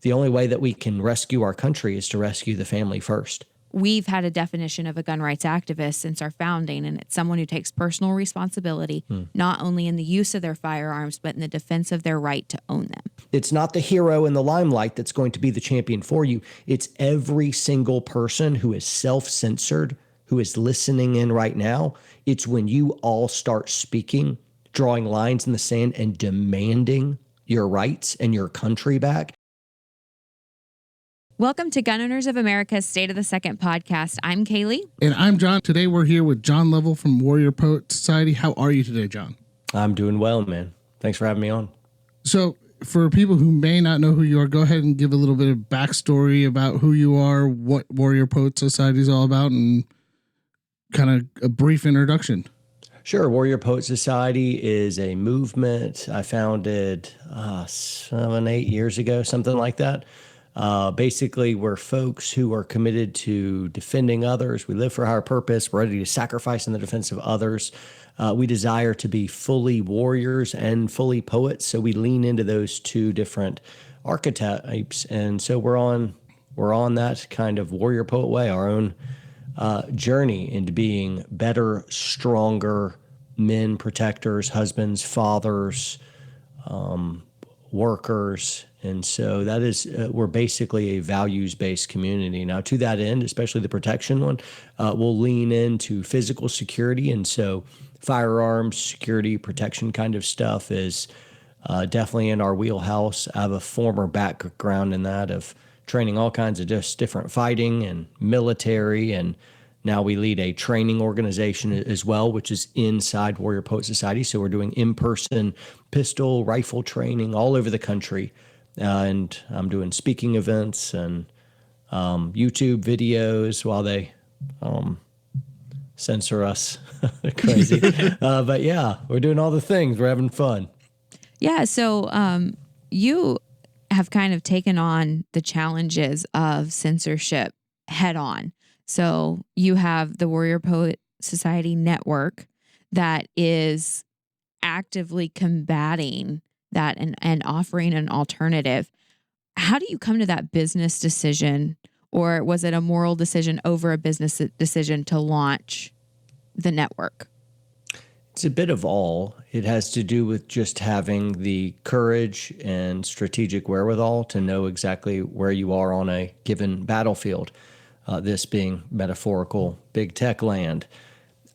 the only way that we can rescue our country is to rescue the family first. We've had a definition of a gun rights activist since our founding, and it's someone who takes personal responsibility, not only in the use of their firearms, but in the defense of their right to own them. It's not the hero in the limelight that's going to be the champion for you. It's every single person who is self-censored, who is listening in right now. It's when you all start speaking, drawing lines in the sand, and demanding your rights and your country back. Welcome to Gun Owners of America's State of the Second podcast. I'm Kailey. And I'm John. Today we're here with John Lovell from Warrior Poet Society. How are you today, John? I'm doing well, man. Thanks for having me on. So for people who may not know who you are, go ahead and give a little bit of backstory about who you are, what Warrior Poet Society is all about, and kind of a brief introduction. Sure. Warrior Poet Society is a movement I founded 7-8 years ago, something like that. Basically, we're folks who are committed to defending others. We live for a higher purpose. We're ready to sacrifice in the defense of others. We desire to be fully warriors and fully poets, so we lean into those two different archetypes. And so we're on that kind of warrior poet way, our own journey into being better, stronger men, protectors, husbands, fathers, workers. And so that is, we're basically a values-based community. Now, to that end, especially the protection one, we'll lean into physical security. And so firearms, security, protection kind of stuff is definitely in our wheelhouse. I have a former background in that of training all kinds of just different fighting and military. And now we lead a training organization as well, which is inside Warrior Poet Society. So we're doing in-person pistol, rifle training all over the country. And I'm doing speaking events and YouTube videos while they censor us. Crazy. But yeah, we're doing all the things. We're having fun. Yeah, so you have kind of taken on the challenges of censorship head on. So you have the Warrior Poet Society network that is actively combating that and offering an alternative. How do you come to that business decision, or was it a moral decision over a business decision to launch the network? It's a bit of all. It has to do with just having the courage and strategic wherewithal to know exactly where you are on a given battlefield, this being metaphorical big tech land.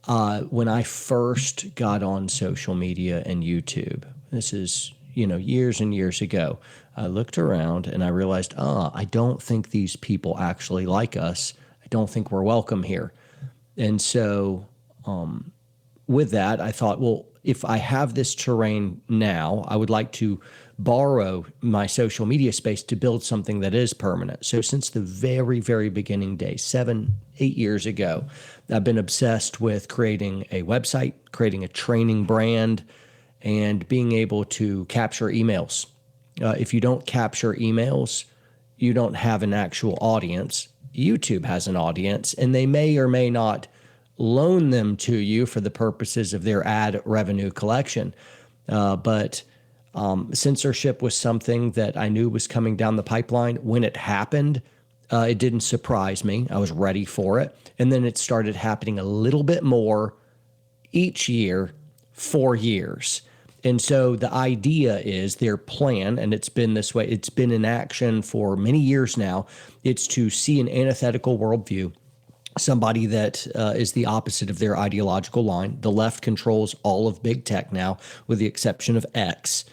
When I first got on social media and YouTube, this is years and years ago, I looked around and I realized, I don't think these people actually like us. I don't think we're welcome here. And so with that, I thought, well, if I have this terrain now, I would like to borrow my social media space to build something that is permanent. So since the very, very beginning days, 7-8 years ago, I've been obsessed with creating a website, creating a training brand, and being able to capture emails. If you don't capture emails, you don't have an actual audience. YouTube has an audience, and they may or may not loan them to you for the purposes of their ad revenue collection. But censorship was something that I knew was coming down the pipeline. When it happened, it didn't surprise me. I was ready for it. And then it started happening a little bit more each year for years. And so the idea is their plan, and it's been this way, it's been in action for many years now. It's to see an antithetical worldview, somebody that is the opposite of their ideological line. The left controls all of big tech now, with the exception of X.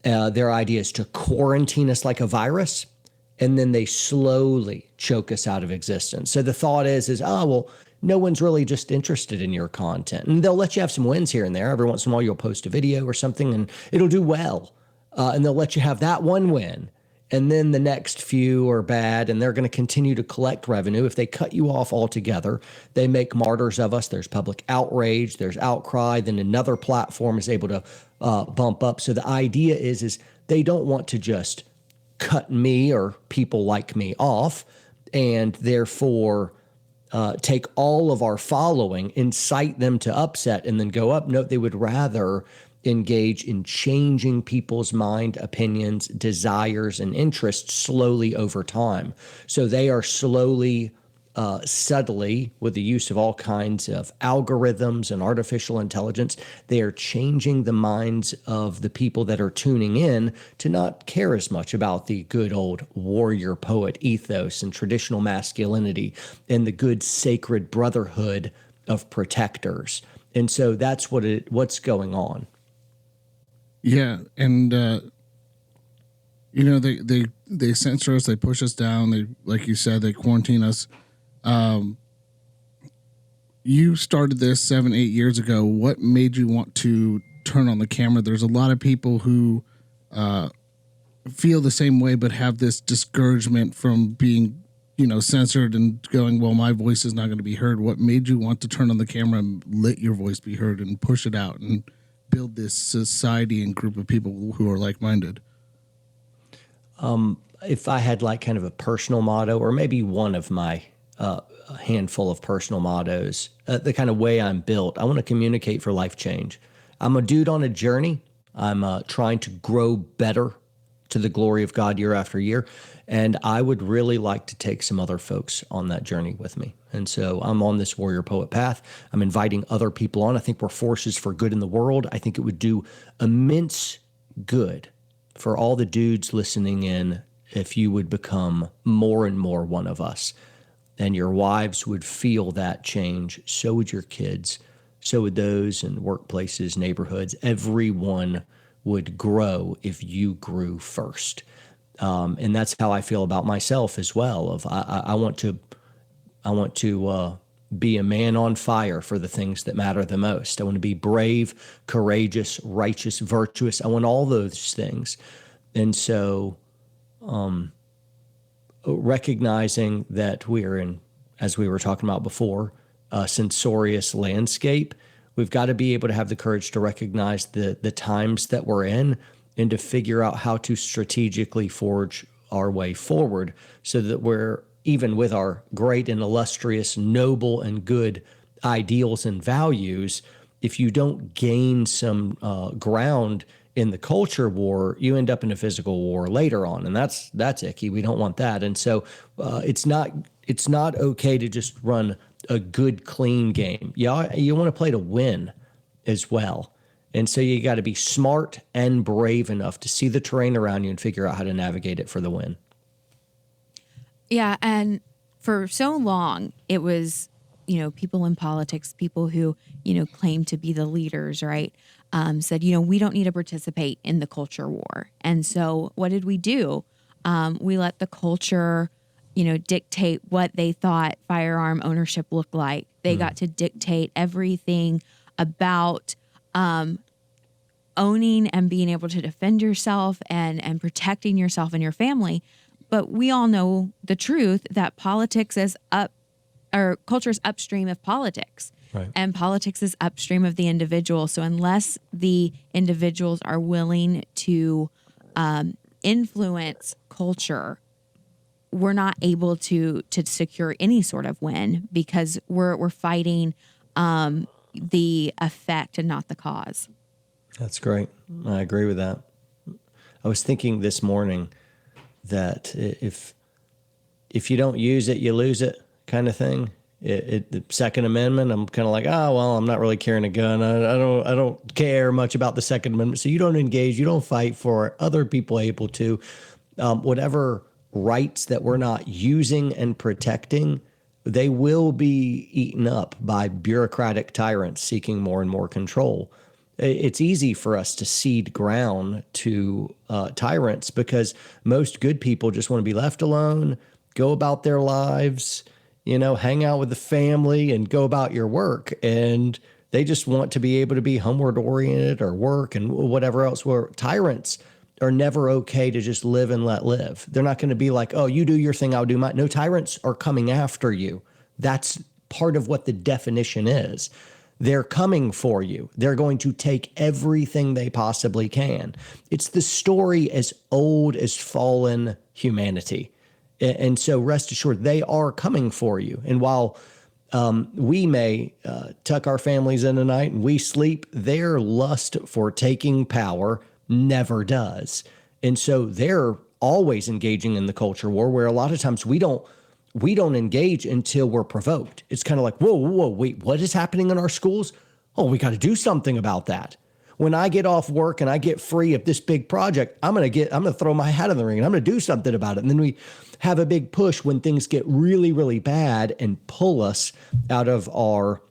Their idea is to quarantine us like a virus, and then they slowly choke us out of existence. So the thought is, well, no one's really just interested in your content. And they'll let you have some wins here and there. Every once in a while, you'll post a video or something, and it'll do well. And they'll let you have that one win. And then the next few are bad, and they're going to continue to collect revenue. If they cut you off altogether, they make martyrs of us. There's public outrage. There's outcry. Then another platform is able to bump up. So the idea is they don't want to just cut me or people like me off, and therefore take all of our following, incite them to upset, and then go up. No, they would rather engage in changing people's mind, opinions, desires, and interests slowly over time. So they are slowly, subtly, with the use of all kinds of algorithms and artificial intelligence, they are changing the minds of the people that are tuning in to not care as much about the good old warrior poet ethos and traditional masculinity and the good sacred brotherhood of protectors. And so that's what's going on. Yeah, and they censor us, they push us down, they, like you said, they quarantine us. You started this 7-8 years ago. What made you want to turn on the camera? There's a lot of people who feel the same way, but have this discouragement from being, censored and going, well, my voice is not going to be heard. What made you want to turn on the camera and let your voice be heard and push it out and build this society and group of people who are like-minded? If I had like kind of a personal motto, or maybe one of my handful of personal mottos, the kind of way I'm built, I want to communicate for life change. I'm a dude on a journey. I'm trying to grow better to the glory of God year after year. And I would really like to take some other folks on that journey with me. And so I'm on this warrior poet path. I'm inviting other people on. I think we're forces for good in the world. I think it would do immense good for all the dudes listening in if you would become more and more one of us. And your wives would feel that change. So would your kids. So would those in workplaces, neighborhoods. Everyone would grow if you grew first. And that's how I feel about myself as well. I want to be a man on fire for the things that matter the most. I want to be brave, courageous, righteous, virtuous. I want all those things. And so recognizing that we're in, as we were talking about before, a censorious landscape, we've got to be able to have the courage to recognize the times that we're in and to figure out how to strategically forge our way forward so that we're, even with our great and illustrious, noble and good ideals and values, if you don't gain some ground in the culture war, you end up in a physical war later on. And that's icky. We don't want that. And so it's not okay to just run a good, clean game. Yeah, you want to play to win as well. And so you got to be smart and brave enough to see the terrain around you and figure out how to navigate it for the win. Yeah. And for so long, it was, people in politics, people who, claim to be the leaders, right? Said, we don't need to participate in the culture war. And so what did we do? We let the culture, dictate what they thought firearm ownership looked like. They got to dictate everything about owning and being able to defend yourself and protecting yourself and your family. But we all know the truth that politics is culture is upstream of politics. Right. And politics is upstream of the individual. So unless the individuals are willing to influence culture, we're not able to secure any sort of win because we're fighting the effect and not the cause. That's great. I agree with that. I was thinking this morning that if you don't use it, you lose it kind of thing. The Second Amendment, I'm kind of like, I'm not really carrying a gun. I don't care much about the Second Amendment. So you don't engage, you don't fight for it. Other people able to. Whatever rights that we're not using and protecting, they will be eaten up by bureaucratic tyrants seeking more and more control. It's easy for us to cede ground to tyrants because most good people just want to be left alone, go about their lives, hang out with the family and go about your work. And they just want to be able to be homeward oriented or work and whatever else, where tyrants are never okay to just live and let live. They're not going to be like, oh, you do your thing, I'll do mine. No, tyrants are coming after you. That's part of what the definition is. They're coming for you. They're going to take everything they possibly can. It's the story as old as fallen humanity. And so rest assured, they are coming for you. And while we may tuck our families in at night and we sleep. Their lust for taking power never does. And so they're always engaging in the culture war, where a lot of times we don't engage until we're provoked. It's kind of like, whoa, wait, what is happening in our schools? Oh, we got to do something about that. When I get off work and I get free of this big project, I'm going to throw my hat in the ring and I'm going to do something about it. And then we have a big push when things get really, really bad and pull us out of our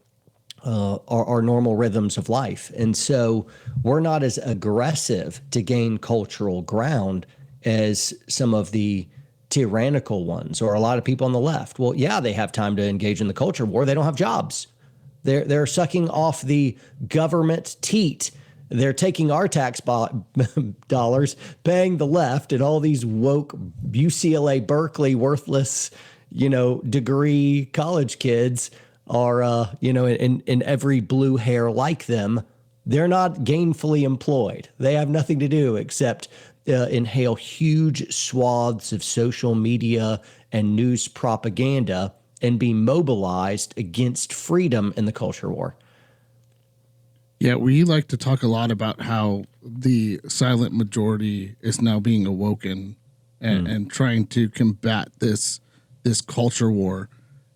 normal rhythms of life. And so we're not as aggressive to gain cultural ground as some of the tyrannical ones or a lot of people on the left. Well, yeah, they have time to engage in the culture war. They don't have jobs. They're sucking off the government teat. They're taking our tax dollars, paying the left, and all these woke UCLA, Berkeley, worthless, degree college kids are, in every blue hair like them. They're not gainfully employed. They have nothing to do except inhale huge swaths of social media and news propaganda and be mobilized against freedom in the culture war. Yeah, we like to talk a lot about how the silent majority is now being awoken and trying to combat this culture war.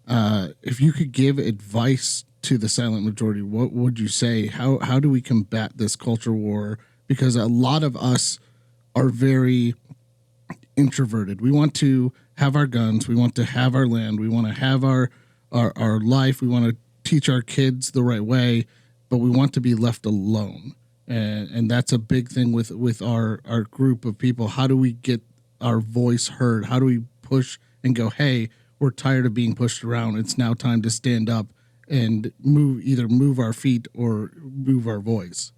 If you could give advice to the silent majority, what would you say? How do we combat this culture war? Because a lot of us are very introverted. We want to have our guns. We want to have our land. We want to have our life. We want to teach our kids the right way, but we want to be left alone. And that's a big thing with our group of people. How do we get our voice heard? How do we push and go, hey, we're tired of being pushed around. It's now time to stand up and either move our feet or move our voice.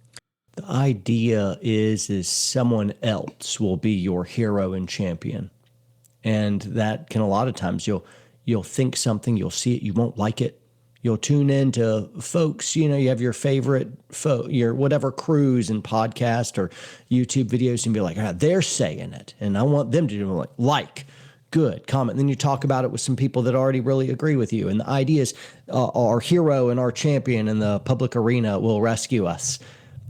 The idea is someone else will be your hero and champion. And that can, a lot of times you'll think something, you'll see it, you won't like it. You'll tune in to folks, you have your favorite, your whatever cruise and podcast or YouTube videos and be like, they're saying it. And I want them to do like, good, comment. And then you talk about it with some people that already really agree with you. And the idea is our hero and our champion in the public arena will rescue us.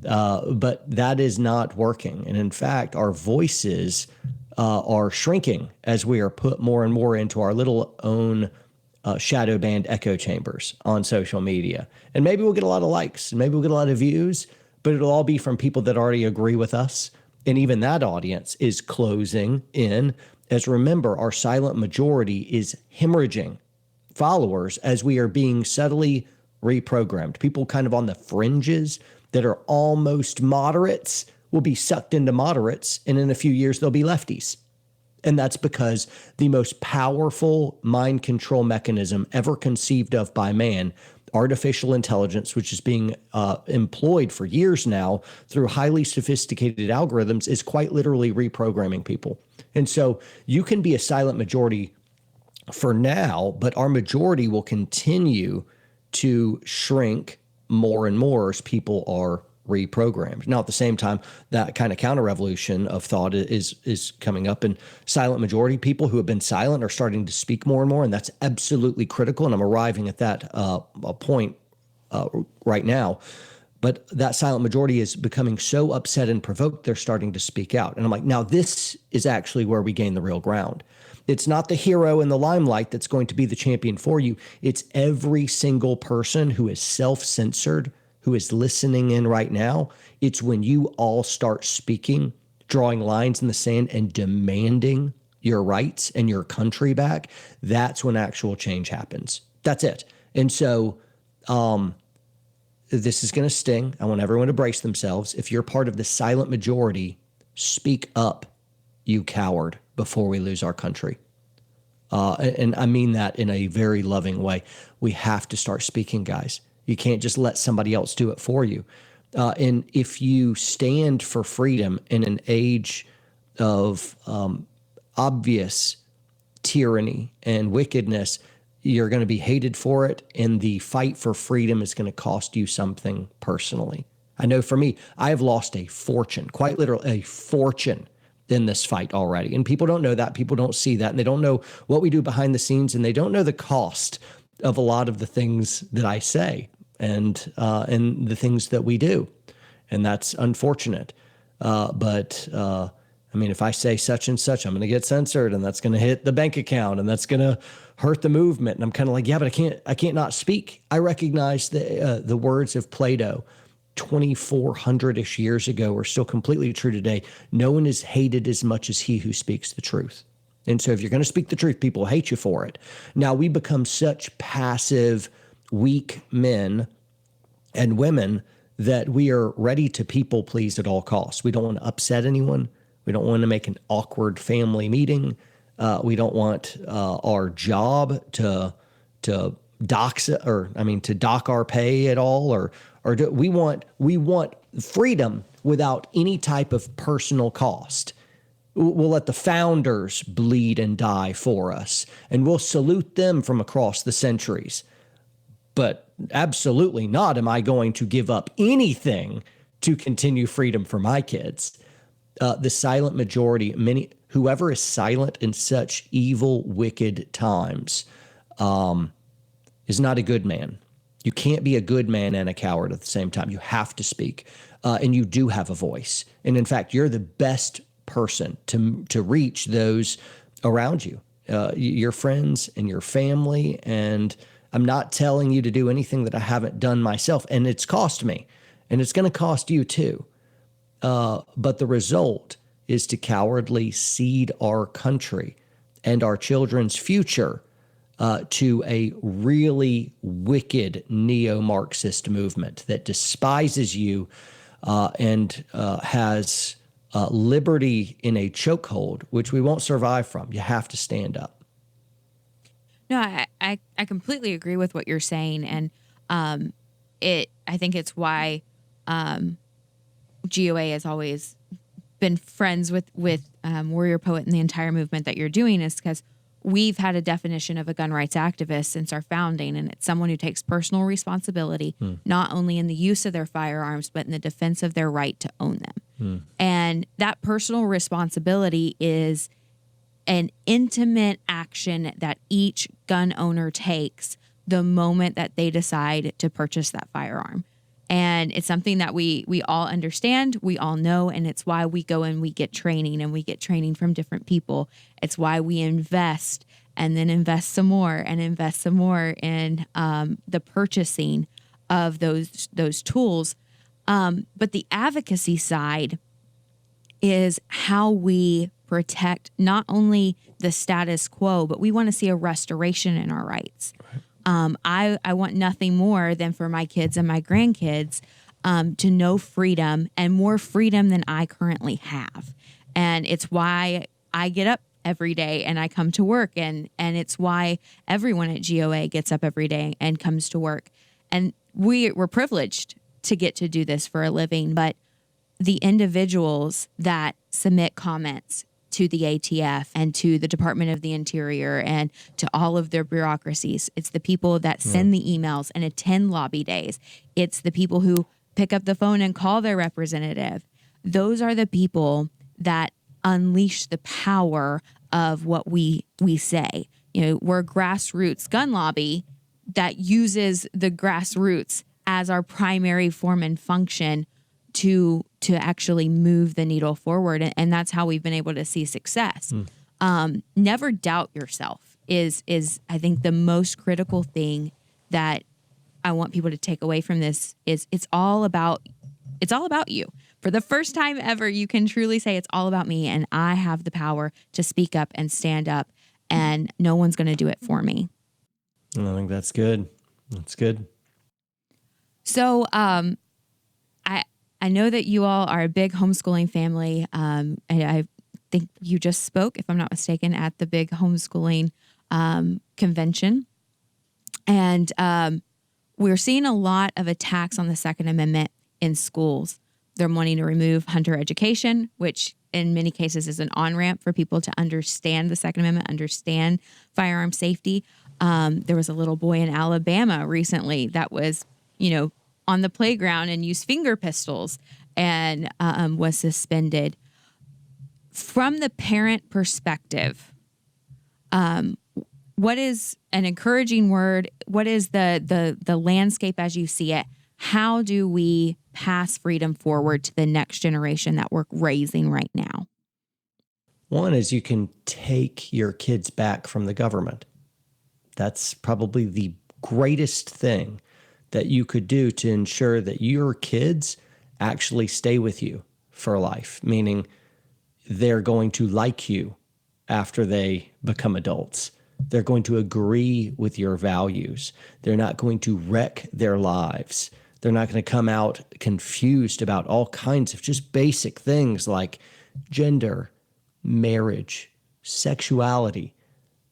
But that is not working. And in fact, our voices are shrinking as we are put more and more into our little own shadow banned echo chambers on social media. And maybe we'll get a lot of likes and maybe we'll get a lot of views, but it'll all be from people that already agree with us. And even that audience is closing in, as remember, our silent majority is hemorrhaging followers as we are being subtly reprogrammed. People kind of on the fringes that are almost moderates will be sucked into moderates, and in a few years they'll be lefties. And that's because the most powerful mind control mechanism ever conceived of by man, artificial intelligence, which is being employed for years now through highly sophisticated algorithms, is quite literally reprogramming people. And so you can be a silent majority for now, but our majority will continue to shrink more and more as people are reprogrammed. Now, at the same time, that kind of counter-revolution of thought is coming up, and silent majority people who have been silent are starting to speak more and more, and that's absolutely critical, and I'm arriving at that point right now. But that silent majority is becoming so upset and provoked, they're starting to speak out. And I'm like, now this is actually where we gain the real ground. It's not the hero in the limelight that's going to be the champion for you. It's every single person who is self-censored, who is listening in right now. It's when you all start speaking, drawing lines in the sand and demanding your rights and your country back. That's when actual change happens. That's it. And so this is going to sting. I want everyone to brace themselves. If you're part of the silent majority, speak up, you coward, before we lose our country. And I mean that in a very loving way. We have to start speaking, guys. You can't just let somebody else do it for you. And if you stand for freedom in an age of obvious tyranny and wickedness, you're going to be hated for it. And the fight for freedom is going to cost you something personally. I know for me, I have lost a fortune, quite literally a fortune in this fight already. And people don't know that. People don't see that. And they don't know what we do behind the scenes. And they don't know the cost of a lot of the things that I say and the things that we do, and that's unfortunate. But I mean, if I say such and such, I'm going to get censored, and that's going to hit the bank account, and that's going to hurt the movement. And I'm kind of like, yeah, but I can't not speak. I recognize the words of Plato 2,400-ish years ago are still completely true today. No one is hated as much as he who speaks the truth. And so if you're going to speak the truth, people will hate you for it. Now, we become such passive, weak men and women that we are ready to people please at all costs. We don't want to upset anyone. We don't want to make an awkward family meeting. We don't want our job to dock our pay at all, we want freedom without any type of personal cost. We'll let the founders bleed and die for us, and we'll salute them from across the centuries. But absolutely not am I going to give up anything to continue freedom for my kids. The silent majority, whoever is silent in such evil, wicked times, is not a good man. You can't be a good man and a coward at the same time. You have to speak, and you do have a voice. And in fact, you're the best person to reach those around you, your friends and your family. And I'm not telling you to do anything that I haven't done myself, and it's cost me, and it's going to cost you too. But the result is to cowardly cede our country and our children's future to a really wicked neo-Marxist movement that despises you and has liberty in a chokehold, which we won't survive from. You have to stand up. No, I completely agree with what you're saying, and I think it's why GOA has always been friends with Warrior Poet and the entire movement that you're doing, is because we've had a definition of a gun rights activist since our founding, and it's someone who takes personal responsibility, not only in the use of their firearms, but in the defense of their right to own them. And that personal responsibility is an intimate action that each gun owner takes the moment that they decide to purchase that firearm. And it's something that we all understand, we all know, and it's why we go and we get training, and we get training from different people. It's why we invest and then invest some more and invest some more in the purchasing of those tools. But the advocacy side is how we protect not only the status quo, but we want to see a restoration in our rights. I want nothing more than for my kids and my grandkids to know freedom, and more freedom than I currently have. And it's why I get up every day and I come to work, and it's why everyone at GOA gets up every day and comes to work. And we're privileged to get to do this for a living, but the individuals that submit comments to the ATF and to the Department of the Interior and to all of their bureaucracies, it's the people that send the emails and attend lobby days. It's the people who pick up the phone and call their representative. Those are the people that unleash the power of what we say. You know, we're a grassroots gun lobby that uses the grassroots as our primary form and function to actually move the needle forward. And that's how we've been able to see success. Never doubt yourself is I think the most critical thing that I want people to take away from this. Is it's all about you. For the first time ever, you can truly say it's all about me, and I have the power to speak up and stand up, and no one's going to do it for me. I think that's good. That's good. So, I know that you all are a big homeschooling family. And I think you just spoke, if I'm not mistaken, at the big homeschooling convention. And we're seeing a lot of attacks on the Second Amendment in schools. They're wanting to remove hunter education, which in many cases is an on-ramp for people to understand the Second Amendment, understand firearm safety. There was a little boy in Alabama recently that was, on the playground and used finger pistols and was suspended. From the parent perspective, what is an encouraging word? What is the landscape as you see it? How do we pass freedom forward to the next generation that we're raising right now? One is you can take your kids back from the government. That's probably the greatest thing that you could do to ensure that your kids actually stay with you for life, meaning they're going to like you after they become adults. They're going to agree with your values. They're not going to wreck their lives. They're not going to come out confused about all kinds of just basic things like gender, marriage, sexuality,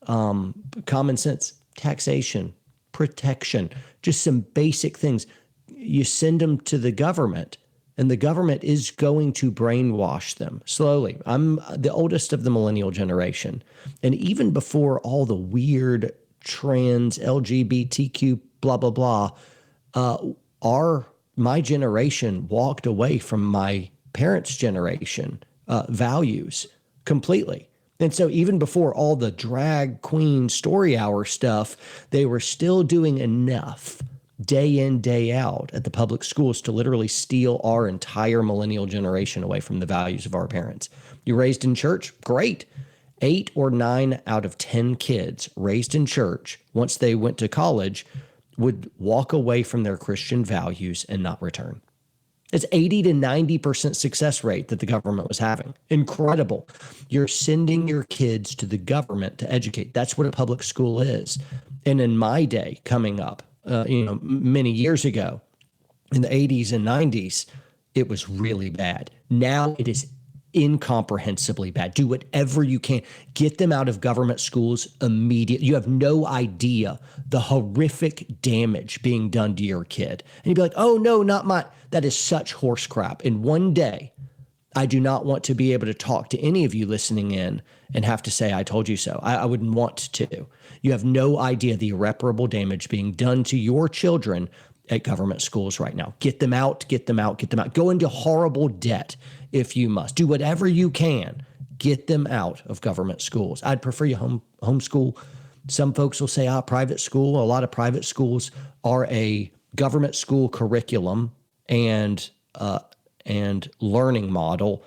common sense, taxation, protection, just some basic things. You send them to the government, and the government is going to brainwash them slowly. I'm the oldest of the millennial generation. And even before all the weird trans, LGBTQ, blah, blah, blah, my generation walked away from my parents' generation values completely. And so even before all the drag queen story hour stuff, they were still doing enough day in, day out at the public schools to literally steal our entire millennial generation away from the values of our parents. You raised in church? Great. 8 or 9 out of 10 kids raised in church, once they went to college, would walk away from their Christian values and not return. It's 80 to 90% success rate that the government was having. Incredible. You're sending your kids to the government to educate. That's what a public school is. And in my day coming up, many years ago, in the 80s and 90s, it was really bad. Now it is incomprehensibly bad. Do whatever you can. Get them out of government schools immediately. You have no idea the horrific damage being done to your kid. And you'd be like, oh, no, not mine. That is such horse crap. And one day, I do not want to be able to talk to any of you listening in and have to say, I told you so. I wouldn't want to. You have no idea the irreparable damage being done to your children at government schools right now. Get them out, get them out, get them out. Go into horrible debt if you must. Do whatever you can. Get them out of government schools. I'd prefer you homeschool. Some folks will say, private school. A lot of private schools are a government school curriculum and learning model,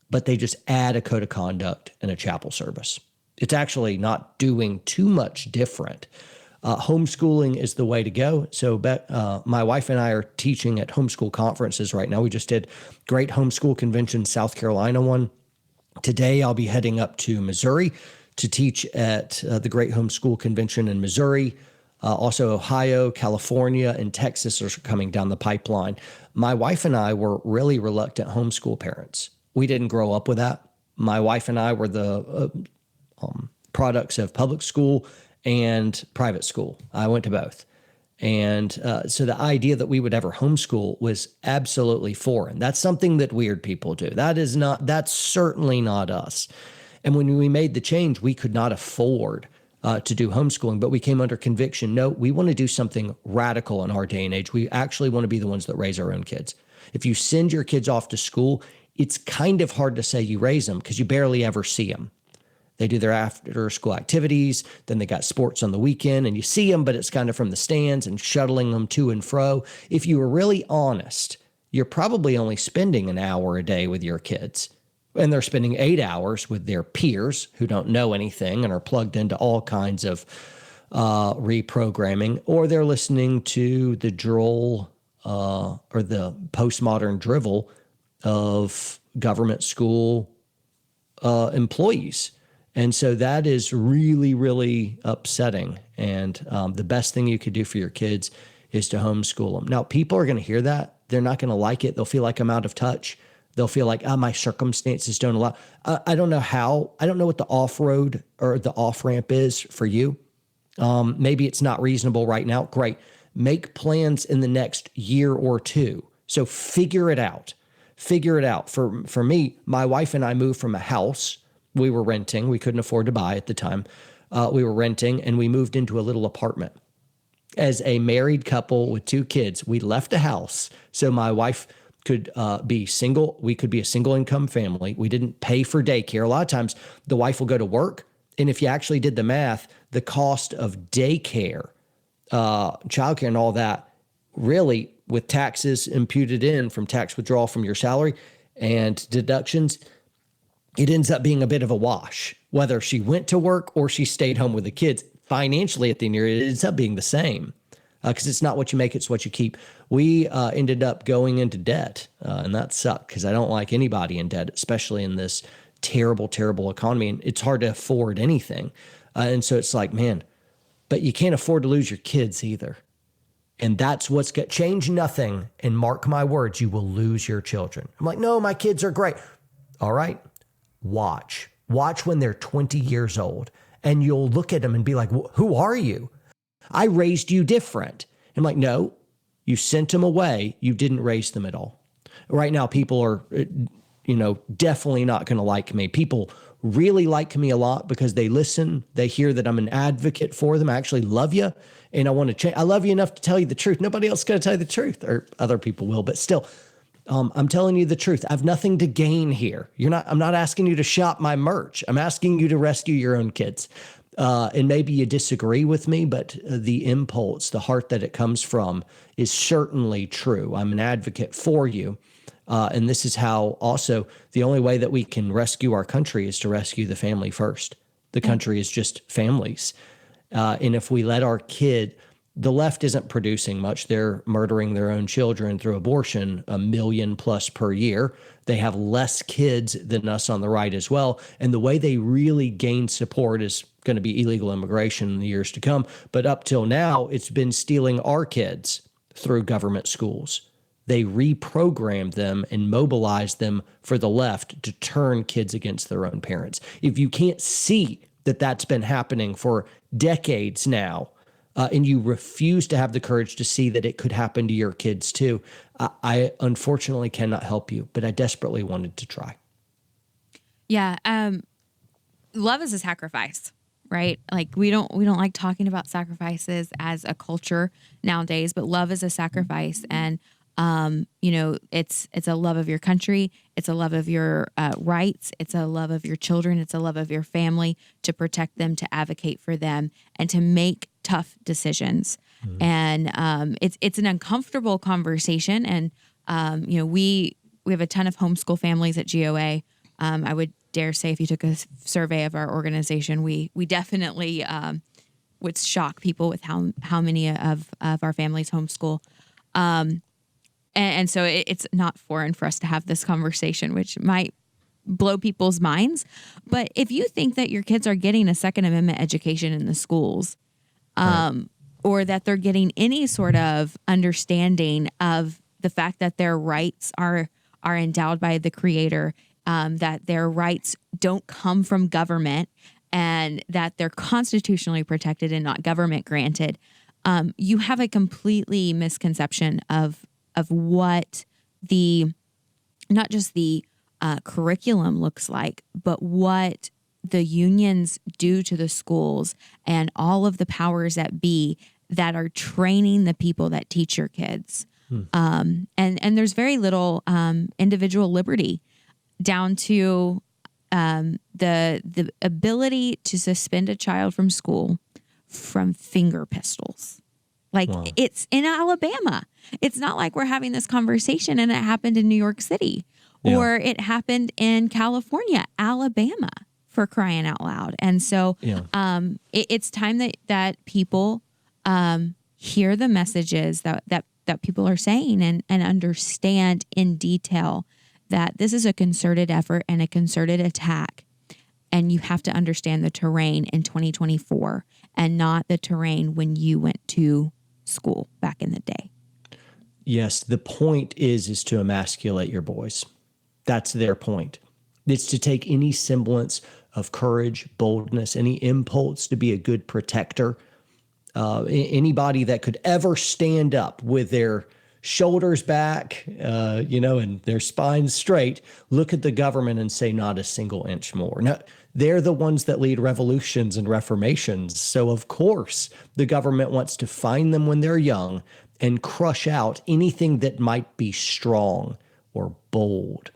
but they just add a code of conduct and a chapel service. It's actually not doing too much different. Homeschooling is the way to go. So my wife and I are teaching at homeschool conferences right now. We just did Great Homeschool Convention, South Carolina one. Today, I'll be heading up to Missouri to teach at the Great Homeschool Convention in Missouri. Also, Ohio, California, and Texas are coming down the pipeline. My wife and I were really reluctant homeschool parents. We didn't grow up with that. My wife and I were the products of public school and private school. I went to both. And so the idea that we would ever homeschool was absolutely foreign. That's something that weird people do. That's certainly not us. And when we made the change, we could not afford to do homeschooling, but we came under conviction. No, we want to do something radical in our day and age. We actually want to be the ones that raise our own kids. If you send your kids off to school, it's kind of hard to say you raise them because you barely ever see them. They do their after school activities, then they got sports on the weekend, and you see them, but it's kind of from the stands and shuttling them to and fro. If you were really honest, you're probably only spending an hour a day with your kids. And they're spending 8 hours with their peers who don't know anything and are plugged into all kinds of reprogramming, or they're listening to the droll or the postmodern drivel of government school employees. And so that is really, really upsetting. And the best thing you could do for your kids is to homeschool them. Now, people are going to hear that. They're not going to like it. They'll feel like I'm out of touch. They'll feel like, my circumstances don't allow. I don't know how. I don't know what the off-road or the off-ramp is for you. Maybe it's not reasonable right now. Great. Make plans in the next year or two. So figure it out. Figure it out. For me, my wife and I moved from a house we were renting. We couldn't afford to buy at the time. We were renting, and we moved into a little apartment. As a married couple with 2 kids, we left the house so my wife could be single. We could be a single income family. We didn't pay for daycare. A lot of times the wife will go to work And if you actually did the math, the cost of daycare, childcare and all that, really with taxes imputed in from tax withdrawal from your salary and deductions, it ends up being a bit of a wash. Whether she went to work or she stayed home with the kids, financially at the end of the year, it ends up being the same because it's not what you make, it's what you keep. We ended up going into debt, and that sucked because I don't like anybody in debt, especially in this terrible, terrible economy. And it's hard to afford anything. And so it's like, man, but you can't afford to lose your kids either. And that's what's got change nothing. And mark my words, you will lose your children. I'm like, no, my kids are great. All right. Watch when they're 20 years old and you'll look at them and be like, who are you? I raised you different. I'm like, no, you sent them away. You didn't raise them at all. Right now, people are, definitely not going to like me. People really like me a lot because they listen. They hear that I'm an advocate for them. I actually love you. And I want to change. I love you enough to tell you the truth. Nobody else is going to tell you the truth, or other people will, but still, I'm telling you the truth. I have nothing to gain here. I'm not asking you to shop my merch. I'm asking you to rescue your own kids. And maybe you disagree with me, but the impulse, the heart that it comes from is certainly true. I'm an advocate for you. And this is how also the only way that we can rescue our country is to rescue the family first. The country is just families. And if we let our the left isn't producing much. They're murdering their own children through abortion, 1 million plus per year. They have less kids than us on the right as well. And the way they really gain support is going to be illegal immigration in the years to come. But up till now, it's been stealing our kids through government schools. They reprogrammed them and mobilized them for the left to turn kids against their own parents. If you can't see that that's been happening for decades now, and you refuse to have the courage to see that it could happen to your kids too, I unfortunately cannot help you, but I desperately wanted to try. Yeah. Love is a sacrifice, right? Like we don't like talking about sacrifices as a culture nowadays, but love is a sacrifice. And, it's a love of your country. It's a love of your rights. It's a love of your children. It's a love of your family, to protect them, to advocate for them, and to make tough decisions. Mm-hmm. And it's an uncomfortable conversation. And, we have a ton of homeschool families at GOA. I would dare say if you took a survey of our organization, we definitely would shock people with how many of our families homeschool. And so it's not foreign for us to have this conversation, which might blow people's minds. But if you think that your kids are getting a Second Amendment education in the schools, right, or that they're getting any sort of understanding of the fact that their rights are endowed by the Creator, that their rights don't come from government, and that they're constitutionally protected and not government granted, you have a completely misconception of what not just the curriculum looks like, but what the unions do to the schools and all of the powers that be that are training the people that teach your kids. And there's very little individual liberty, down to the ability to suspend a child from school from finger pistols. Like, wow. It's in Alabama. It's not like we're having this conversation and it happened in New York City, or it happened in California, Alabama, for crying out loud. And so it's time that people hear the messages that people are saying and understand in detail that this is a concerted effort and a concerted attack. And you have to understand the terrain in 2024 and not the terrain when you went to school back in the day. Yes, the point is to emasculate your boys. That's their point. It's to take any semblance of courage, boldness, any impulse to be a good protector. Anybody that could ever stand up with their shoulders back, and their spines straight, look at the government and say, not a single inch more. Now, they're the ones that lead revolutions and reformations. So, of course, the government wants to find them when they're young and crush out anything that might be strong or bold,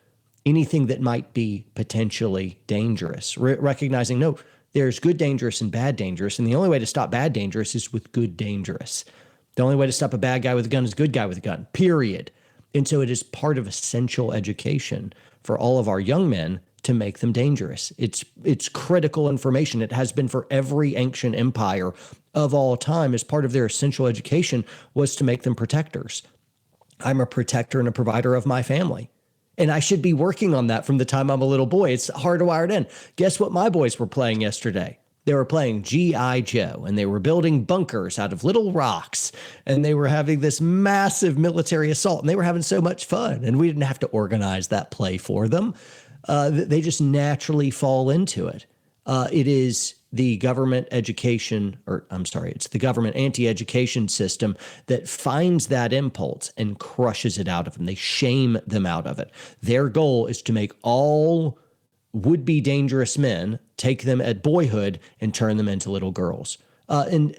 anything that might be potentially dangerous, recognizing, no, There's good dangerous and bad dangerous. And the only way to stop bad dangerous is with good dangerous. The only way to stop a bad guy with a gun is a good guy with a gun, period. And so it is part of essential education for all of our young men to make them dangerous. It's critical information. It has been for every ancient empire of all time. As part of their essential education was to make them protectors. I'm a protector and a provider of my family. And I should be working on that from the time I'm a little boy. It's hardwired in. Guess what my boys were playing yesterday? They were playing G.I. Joe, and they were building bunkers out of little rocks, and they were having this massive military assault, and they were having so much fun, and we didn't have to organize that play for them. They just naturally fall into it. It is the government education, or I'm sorry, it's the government anti-education system that finds that impulse and crushes it out of them. They shame them out of it. Their goal is to make all would-be dangerous men, take them at boyhood and turn them into little girls. And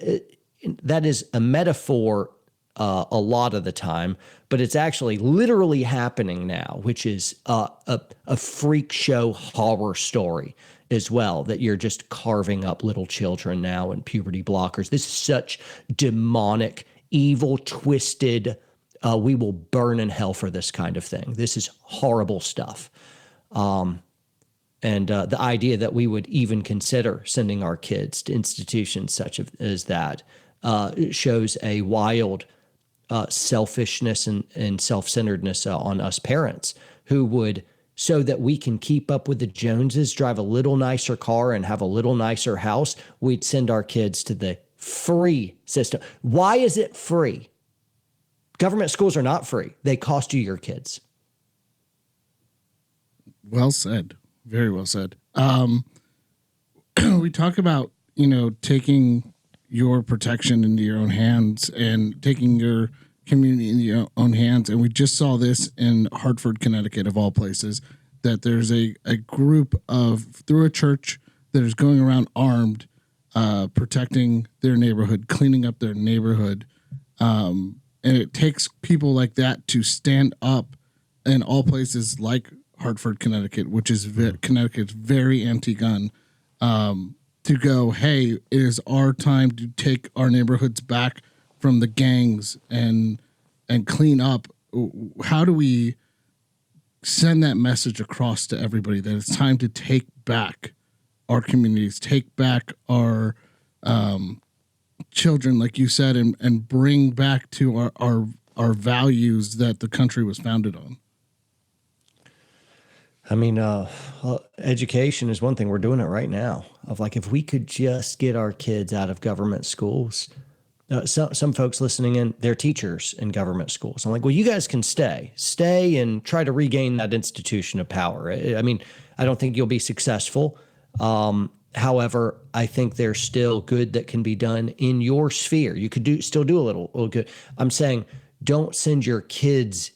that is a metaphor a lot of the time, but it's actually literally happening now, which is a freak show horror story as well, that you're just carving up little children now and puberty blockers. This is such demonic, evil, twisted, we will burn in hell for this kind of thing. This is horrible stuff. And the idea that we would even consider sending our kids to institutions such as that shows a wild selfishness and self-centeredness on us parents who would, so that we can keep up with the Joneses, drive a little nicer car and have a little nicer house, we'd send our kids to the free system. Why is it free? Government schools are not free. They cost you your kids. Well said. Very well said. We talk about, taking your protection into your own hands and taking your community into your own hands. And we just saw this in Hartford, Connecticut, of all places, that there's a group through a church that is going around armed, protecting their neighborhood, cleaning up their neighborhood. And it takes people like that to stand up in all places like Hartford, Connecticut, which is Connecticut's very anti-gun, to go, hey, it is our time to take our neighborhoods back from the gangs and clean up. How do we send that message across to everybody that it's time to take back our communities, take back our children, like you said, and bring back to our values that the country was founded on? I mean, education is one thing. We're doing it right now. Of like, if we could just get our kids out of government schools. Some folks listening in, they're teachers in government schools. I'm like, well, you guys can stay and try to regain that institution of power. I mean, I don't think you'll be successful. However, I think there's still good that can be done in your sphere. You could still do a little good. I'm saying, don't send your kids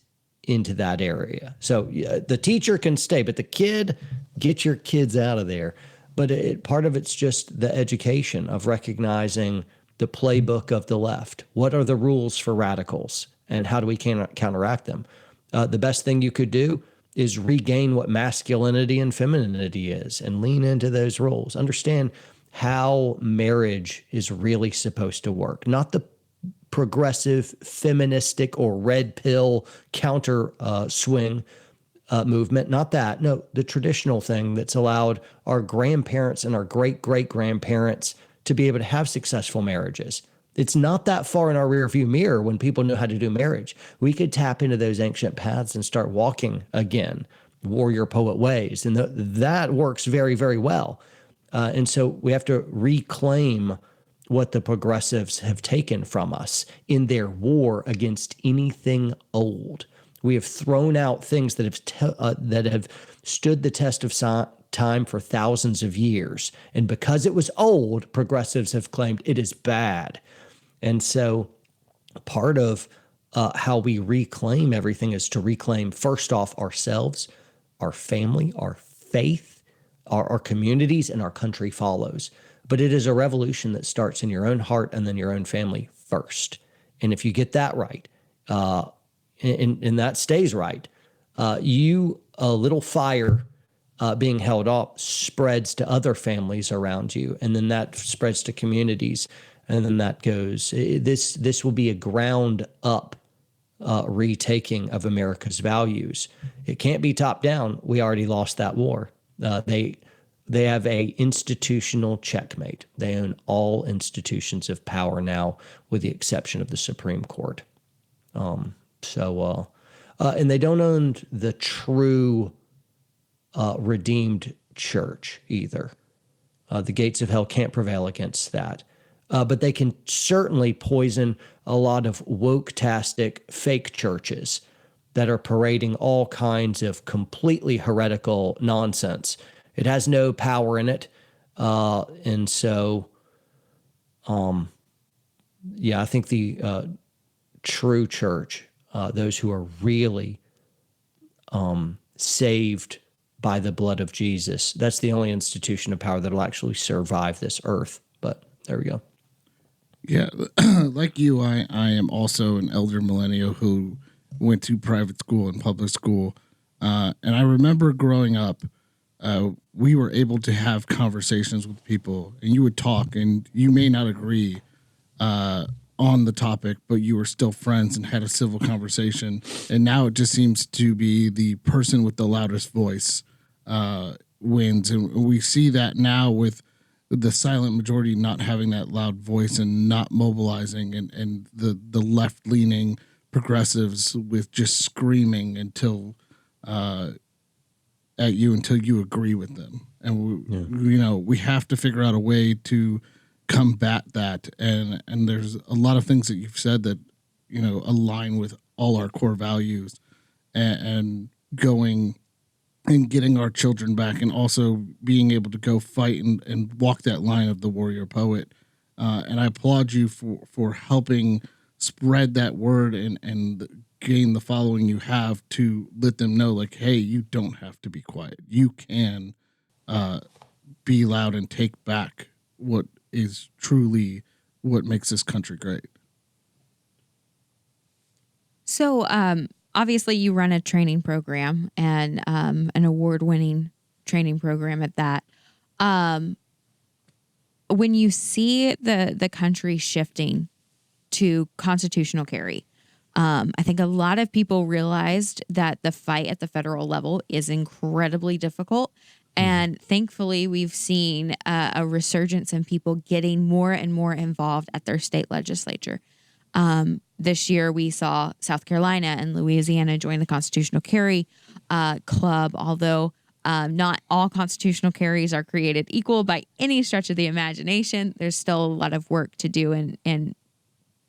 into that area. So the teacher can stay, but the kid, get your kids out of there. But part of it's just the education of recognizing the playbook of the left. What are the rules for radicals, and how do we counteract them? The best thing you could do is regain what masculinity and femininity is and lean into those rules. Understand how marriage is really supposed to work, not the progressive, feministic, or red pill counter swing movement. Not that. No, the traditional thing that's allowed our grandparents and our great-great-grandparents to be able to have successful marriages. It's not that far in our rearview mirror when people know how to do marriage. We could tap into those ancient paths and start walking again, warrior poet ways. And that works very, very well. And so we have to reclaim what the progressives have taken from us in their war against anything old. We have thrown out things that have stood the test of time for thousands of years. And because it was old, progressives have claimed it is bad. And so part of how we reclaim everything is to reclaim, first off, ourselves, our family, our faith, our communities, and our country follows. But it is a revolution that starts in your own heart and then your own family first. And if you get that right, and that stays right, a little fire being held up spreads to other families around you, and then that spreads to communities, and then that goes. This will be a ground up retaking of America's values. It can't be top down. We already lost that war. They have a institutional checkmate. They own all institutions of power now, with the exception of the Supreme Court. And they don't own the true redeemed church either. The gates of hell can't prevail against that. But they can certainly poison a lot of woke-tastic fake churches that are parading all kinds of completely heretical nonsense. It has no power in it. And so, I think the true church, those who are really saved by the blood of Jesus, that's the only institution of power that will actually survive this earth. But there we go. Yeah, like you, I am also an elder millennial who went to private school and public school. And I remember growing up, we were able to have conversations with people, and you would talk, and you may not agree on the topic, but you were still friends and had a civil conversation. And now it just seems to be the person with the loudest voice wins. And we see that now with the silent majority not having that loud voice and not mobilizing, and the left-leaning progressives with just screaming until at you until you agree with them. And we have to figure out a way to combat that. And there's a lot of things that you've said that align with all our core values, and going and getting our children back, and also being able to go fight and walk that line of the warrior poet. And I applaud you for helping spread that word and gain the following you have to let them know, like, hey, you don't have to be quiet. You can be loud and take back what is truly what makes this country great. So, obviously, you run a training program, and an award-winning training program at that. When you see the country shifting to constitutional carry, I think a lot of people realized that the fight at the federal level is incredibly difficult. And thankfully, we've seen a resurgence in people getting more and more involved at their state legislature. This year, we saw South Carolina and Louisiana join the constitutional carry club, although not all constitutional carries are created equal by any stretch of the imagination. There's still a lot of work to do in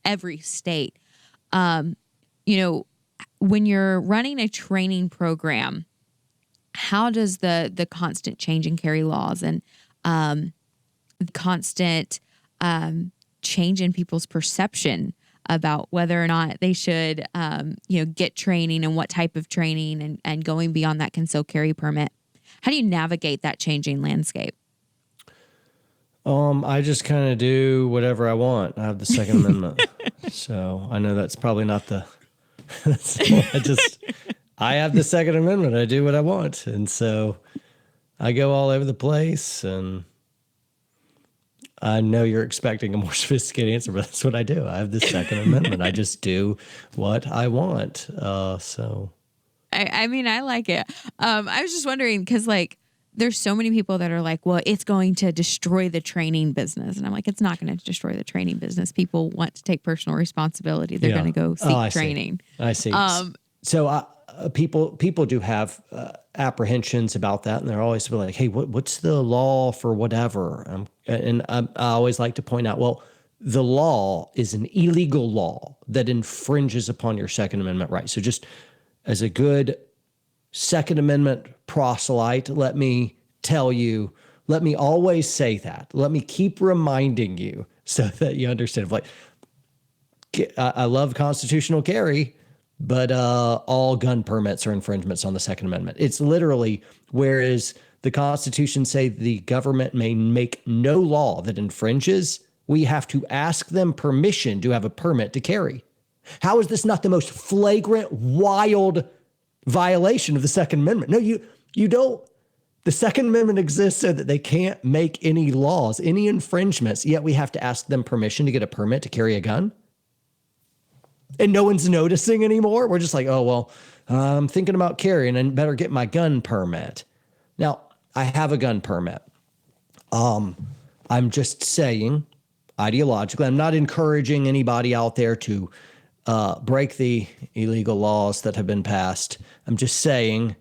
every state. When you're running a training program, how does the constant change in carry laws and constant change in people's perception about whether or not they should, get training and what type of training and going beyond that concealed carry permit? How do you navigate that changing landscape? I just kind of do whatever I want. I have the Second Amendment. So I know that's probably not I have the Second Amendment. I do what I want. And so I go all over the place, and I know you're expecting a more sophisticated answer, but that's what I do. I have the Second Amendment. I just do what I want. I like it. I was just wondering, because there's so many people that are like, well, it's going to destroy the training business. And I'm like, it's not going to destroy the training business. People want to take personal responsibility. They're going to go seek training. I see. People do have apprehensions about that, and they're always like, hey, what's the law for whatever? I always like to point out, well, the law is an illegal law that infringes upon your Second Amendment rights. So just as a good Second Amendment proselyte, let me tell you, let me always say that. Let me keep reminding you so that you understand. I love constitutional carry, but all gun permits are infringements on the Second Amendment. It's literally, whereas the Constitution say the government may make no law that infringes, we have to ask them permission to have a permit to carry. How is this not the most flagrant, wild violation of the Second Amendment? No, you don't The Second Amendment exists so that they can't make any laws, any infringements, yet we have to ask them permission to get a permit to carry a gun. And no one's noticing anymore. We're just like, oh, well, I'm thinking about carrying and better get my gun permit. Now, I have a gun permit. I'm just saying, ideologically, I'm not encouraging anybody out there to break the illegal laws that have been passed. I'm just saying,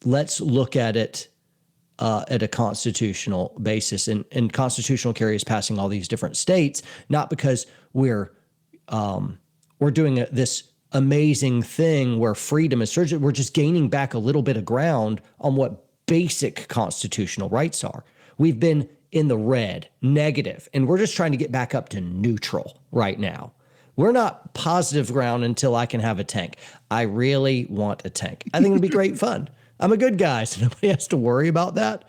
let's look at it at a constitutional basis. And constitutional carry is passing all these different states, not because we're doing this amazing thing where freedom is surging. We're just gaining back a little bit of ground on what basic constitutional rights are. We've been in the red, negative, and we're just trying to get back up to neutral right now. We're not positive ground until I can have a tank. I really want a tank. I think it'd be great fun. I'm a good guy, so nobody has to worry about that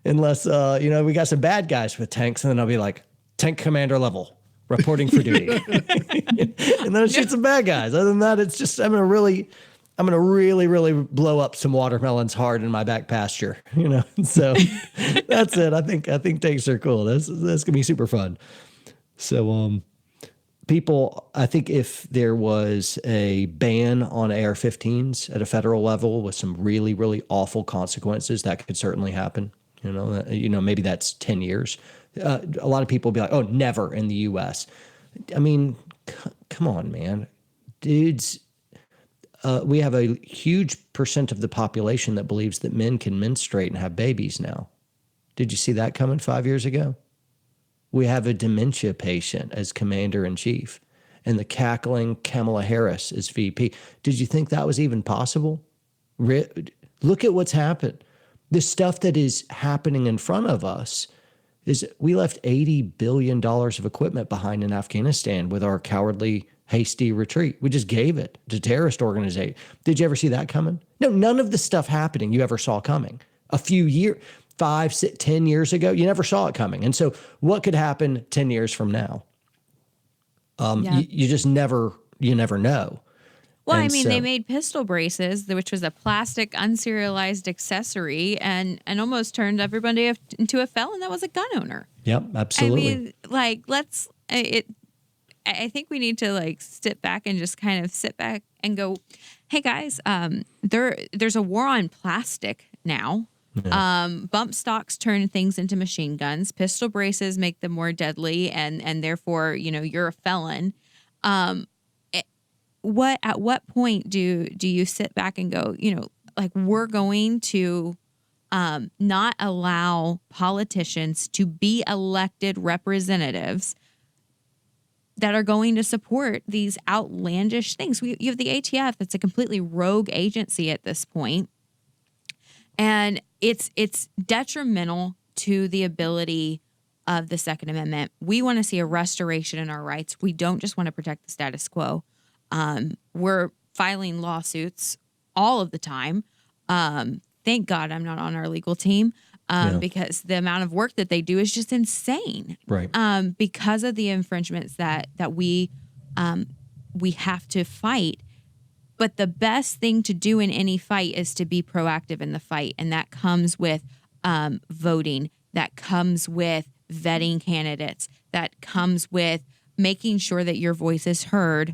unless, we got some bad guys with tanks, and then I'll be like, tank commander level, reporting for duty. And then I'll shoot some bad guys. Other than that, it's just, I'm going to really, really blow up some watermelons hard in my back pasture, So that's it. I think tanks are cool. That's going to be super fun. So, people, I think if there was a ban on AR-15s at a federal level with some really, really awful consequences, that could certainly happen. Maybe that's 10 years. A lot of people will be like, oh, never in the U.S. I mean, come on, man. Dudes, we have a huge percent of the population that believes that men can menstruate and have babies now. Did you see that coming 5 years ago? We have a dementia patient as commander-in-chief and the cackling Kamala Harris as VP. Did you think that was even possible? Look at what's happened. The stuff that is happening in front of us is we left $80 billion of equipment behind in Afghanistan with our cowardly, hasty retreat. We just gave it to terrorist organizations. Did you ever see that coming? No, none of the stuff happening you ever saw coming. A few years, 5, 6, 10 years ago, you never saw it coming. And so what could happen 10 years from now? You just never know. Well, And they made pistol braces, which was a plastic unserialized accessory, and almost turned everybody into a felon that was a gun owner. Yep, absolutely. I think we need to sit back and just kind of sit back and go, hey guys, there's a war on plastic now. Yeah. Bump stocks turn things into machine guns. Pistol braces make them more deadly, and therefore, you're a felon. At what point do you sit back and go, we're going to not allow politicians to be elected representatives that are going to support these outlandish things? You have the ATF, that's a completely rogue agency at this point. And it's detrimental to the ability of the Second Amendment. We want to see a restoration in our rights. We don't just want to protect the status quo. We're filing lawsuits all of the time. Thank God I'm not on our legal team because the amount of work that they do is just insane. Right. Because of the infringements that we have to fight. But the best thing to do in any fight is to be proactive in the fight. And that comes with voting. That comes with vetting candidates. That comes with making sure that your voice is heard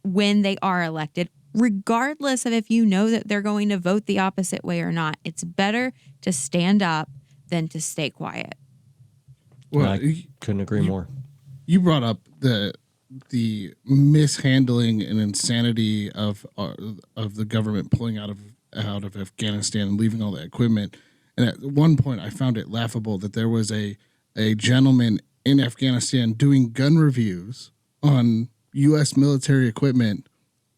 when they are elected, regardless of if you know that they're going to vote the opposite way or not. It's better to stand up than to stay quiet. Well, I couldn't agree more. You brought up the mishandling and insanity of the government pulling out of Afghanistan and leaving all that equipment. And at one point, I found it laughable that there was a gentleman in Afghanistan doing gun reviews on U.S. military equipment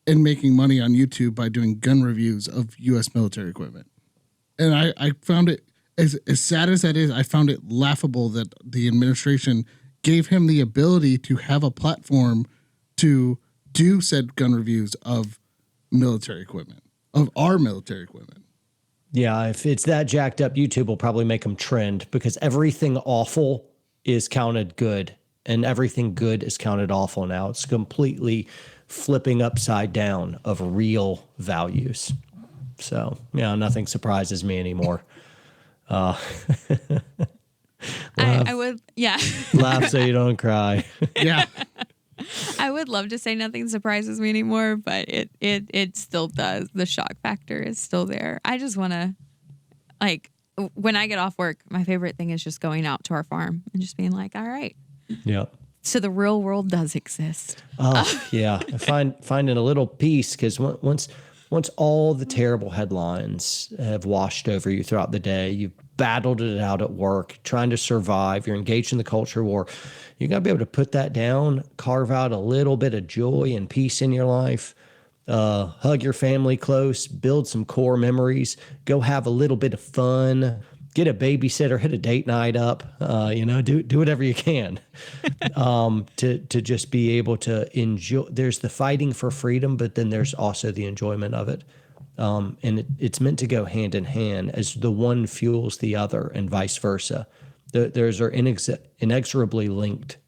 and making money on YouTube by doing gun reviews of U.S. military equipment. And I found it, as sad as that is, I found it laughable that the administration gave him the ability to have a platform to do said gun reviews of military equipment, of our military equipment. Yeah, if it's that jacked up, YouTube will probably make them trend because everything awful is counted good and everything good is counted awful now. It's completely flipping upside down of real values. So, nothing surprises me anymore. I would, yeah. Laugh so you don't cry. Yeah. I would love to say nothing surprises me anymore, but it still does. The shock factor is still there. I just want to, like, when I get off work, my favorite thing is just going out to our farm and just being like, all right. Yeah. So the real world does exist. Oh, yeah. Finding a little peace, because once all the terrible headlines have washed over you throughout the day, you've battled it out at work, trying to survive, you're engaged in the culture war, you got to be able to put that down, carve out a little bit of joy and peace in your life, hug your family close, build some core memories, go have a little bit of fun, get a babysitter, hit a date night up, do whatever you can to just be able to enjoy. There's the fighting for freedom, but then there's also the enjoyment of it. And it's meant to go hand in hand, as the one fuels the other and vice versa. Those are inexorably linked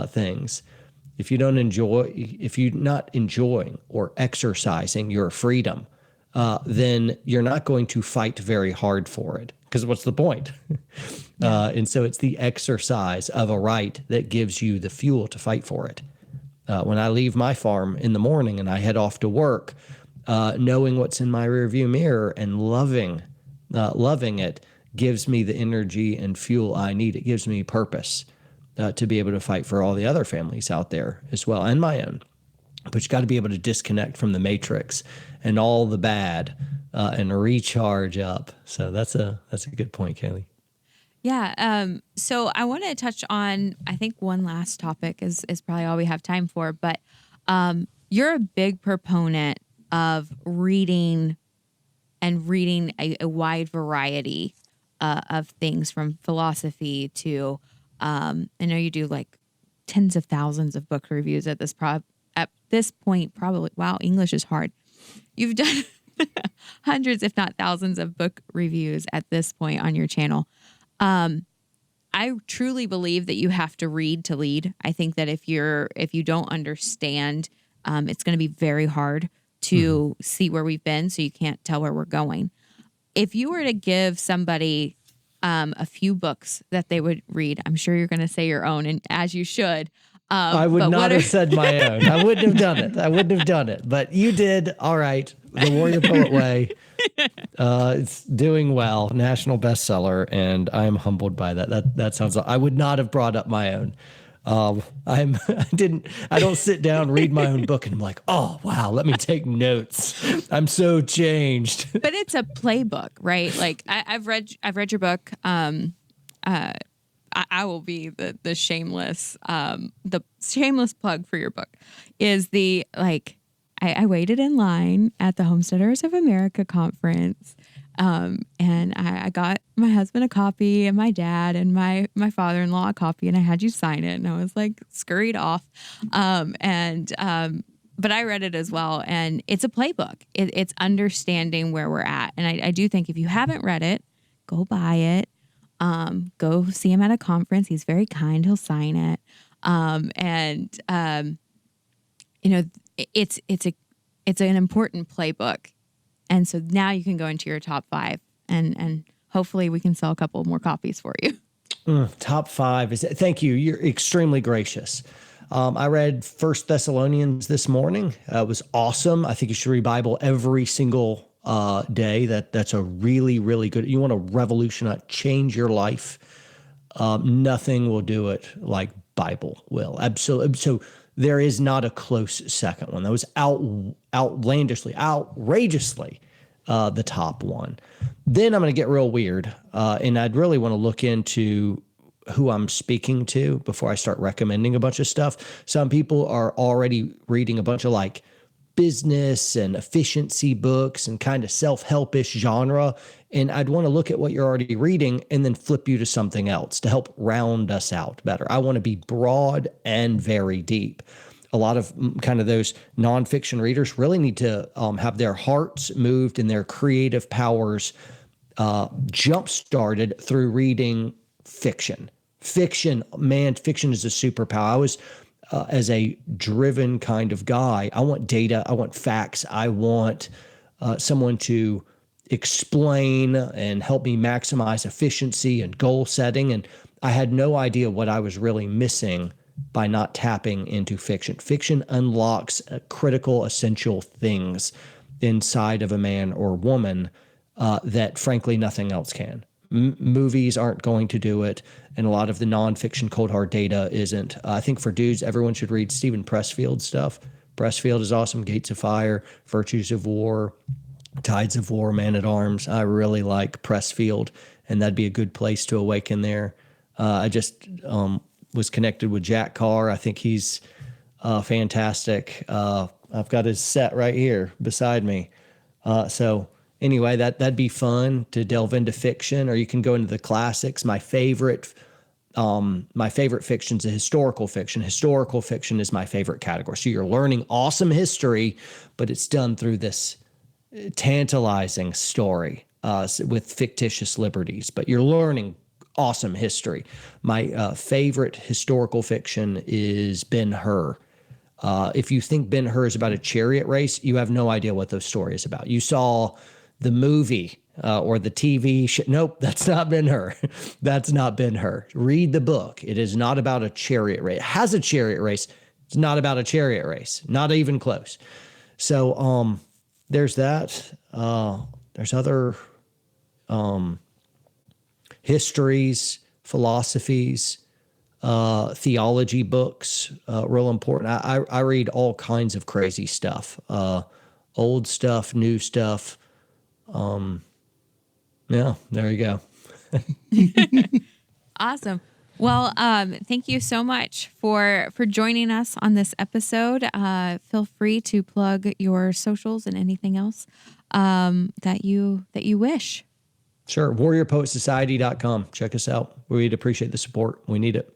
things. If you're not enjoying or exercising your freedom, then you're not going to fight very hard for it, because what's the point? And so it's the exercise of a right that gives you the fuel to fight for it. When I leave my farm in the morning and I head off to work, knowing what's in my rearview mirror and loving it gives me the energy and fuel I need. It gives me purpose to be able to fight for all the other families out there as well, and my own. But you got to be able to disconnect from the matrix and all the bad and recharge up. So that's a good point, Kailey. Yeah. So I want to touch on, I think one last topic is probably all we have time for, but you're a big proponent of reading a wide variety of things, from philosophy to, I know you do like tens of thousands of book reviews at this point, probably. Wow, English is hard. You've done hundreds, if not thousands, of book reviews at this point on your channel. I truly believe that you have to read to lead. I think that if you don't understand, it's going to be very hard to see where we've been, so you can't tell where we're going. If you were to give somebody a few books that they would read, I'm sure you're going to say your own, and as you should. I would not have said my own. I wouldn't have done it. But you did. All right. The Warrior Poet Way. It's doing well. National bestseller. And I'm humbled by that. That sounds like I would not have brought up my own. I don't sit down, read my own book, and I'm like, oh, wow, let me take notes. I'm so changed. But it's a playbook, right? Like I've read your book. I will be the shameless plug for your book is I waited in line at the Homesteaders of America conference. And I got my husband a copy and my dad and my father-in-law a copy, and I had you sign it, and I was like scurried off. But I read it as well, and it's a playbook. It's understanding where we're at. And I do think if you haven't read it, go buy it. Go see him at a conference. He's very kind. He'll sign it. It's an important playbook. And so now you can go into your top 5 and hopefully we can sell a couple more copies for you. Top 5 thank you. You're extremely gracious. I read 1 Thessalonians this morning. It was awesome. I think you should read Bible every single day. That's a really, really good. You want to revolutionize, change your life. Nothing will do it like Bible will. Absolutely. So there is not a close second one. That was outrageously the top one. Then I'm going to get real weird, and I'd really want to look into who I'm speaking to before I start recommending a bunch of stuff. Some people are already reading a bunch of like business and efficiency books and kind of self-helpish genre. And I'd want to look at what you're already reading and then flip you to something else to help round us out better. I want to be broad and very deep. A lot of kind of those nonfiction readers really need to have their hearts moved and their creative powers jump-started through reading fiction. Fiction is a superpower. I was as a driven kind of guy, I want data, I want facts, I want someone to explain and help me maximize efficiency and goal setting. And I had no idea what I was really missing by not tapping into fiction. Fiction unlocks critical, essential things inside of a man or woman that, frankly, nothing else can. Movies aren't going to do it, and a lot of the nonfiction cold hard data isn't. I think for dudes, everyone should read Stephen Pressfield's stuff. Pressfield is awesome. Gates of Fire, Virtues of War, Tides of War, Man at Arms. I really like Pressfield, and that'd be a good place to awaken there. I just was connected with Jack Carr. I think he's fantastic. I've got his set right here beside me. So anyway, that'd be fun to delve into fiction, or you can go into the classics. My favorite fiction is a historical fiction. Historical fiction is my favorite category. So you're learning awesome history, but it's done through this tantalizing story with fictitious liberties, but you're learning awesome history. My favorite historical fiction is Ben-Hur. If you think Ben-Hur is about a chariot race, you have no idea what the story is about. You saw the movie or the TV show. Nope, that's not Ben-Hur. That's not Ben-Hur. Read the book. It is not about a chariot race. It has a chariot race. It's not about a chariot race. Not even close. So there's that. There's other histories, philosophies, theology books, real important. I read all kinds of crazy stuff, old stuff, new stuff. Yeah, there you go. Awesome. Well, thank you so much for joining us on this episode. Feel free to plug your socials and anything else that you wish. Sure. WarriorPoetSociety.com. Check us out. We'd appreciate the support. We need it.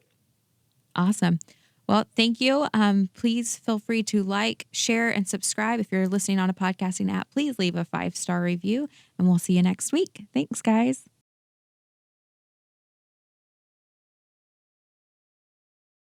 Awesome. Well, thank you. Please feel free to like, share, and subscribe. If you're listening on a podcasting app, please leave a 5-star review, and we'll see you next week. Thanks, guys.